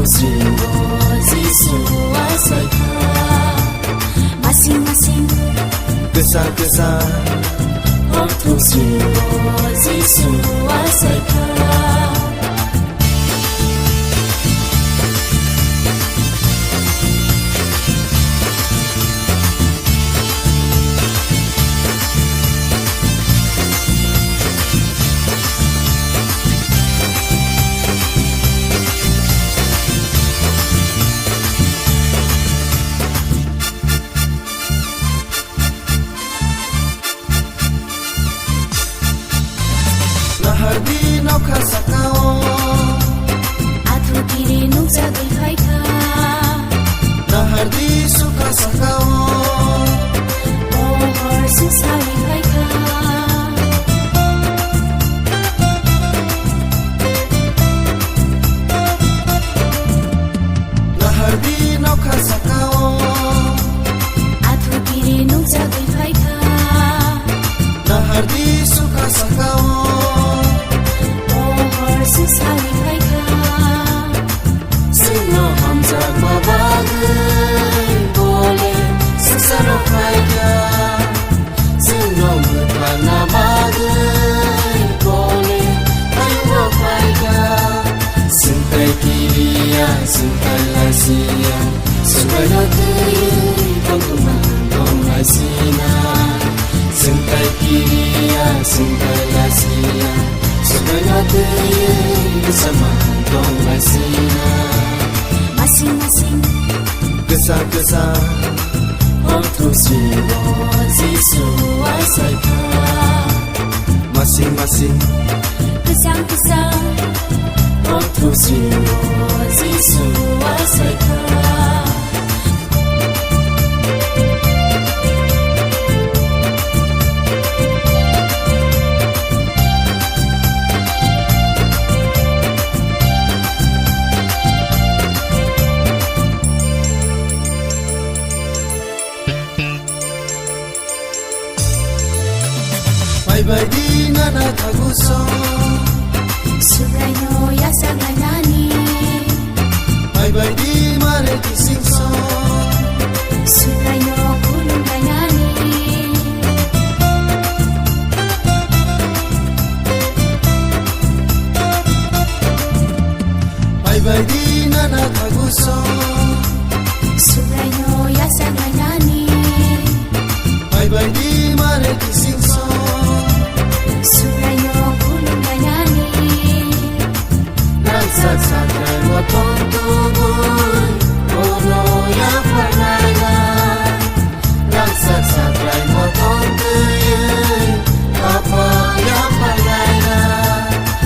Sringo Jisu Asaika Masing-masing Kesan-kesan Untuk Sringo Jisu Asaika Nahardi nokha sakao Athu kiri nuksa dekhaika Nahardi sukha sakao Pohor susari khaika Nahardi nokha sakao Athu kiri nuksa dekhaika Nahardi sukha sakao Susari khaika Sino hamza mabagai Bole sesaro khaika Sino mutana bagai Bole ayubo khaika Sintai kiriya, sintai lasia Sungai natui Pangkumandong lasina Sintai kiriya, sintai lasia Sungai natui Bersama dong lasina Masing-masing Kesan-kesan Untuk Sringo Jisu Asaika Masing-masing Kesan-kesan Untuk Sringo Jisu Asaika Bye-bye di nana taguso Subraino yasa ganani Bye-bye di mare di singso Subraino kulung ganani Bye-bye di nana taguso Subraino yasa ganani Bye-bye di mare di singso Subraino kulung ganani Nagsat-sat kay watong tuboy Ono ya panayna Nagsat-sat kay watong tuyoy Apa ya panayna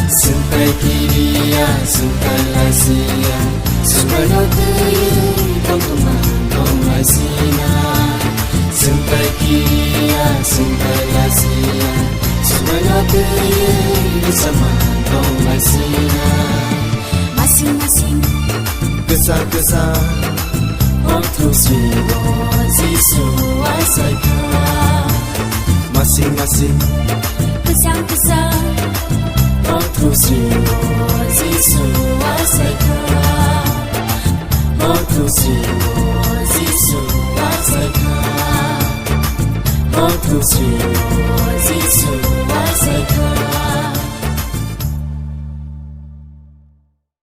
Sintai kiriya, sintai lasia Sungai natui Pangkumandong lasina Sintai kiriya, sintai lasia Sungai natui Bersama dong lasina Masing-masing Kesan-kesan Untuk Sringo Jisu Asaika Masing-masing Kesan-kesan Untuk Sringo Jisu Asaika Untuk Sringo Jisu Asaika Untuk Sringo Jisu Asaika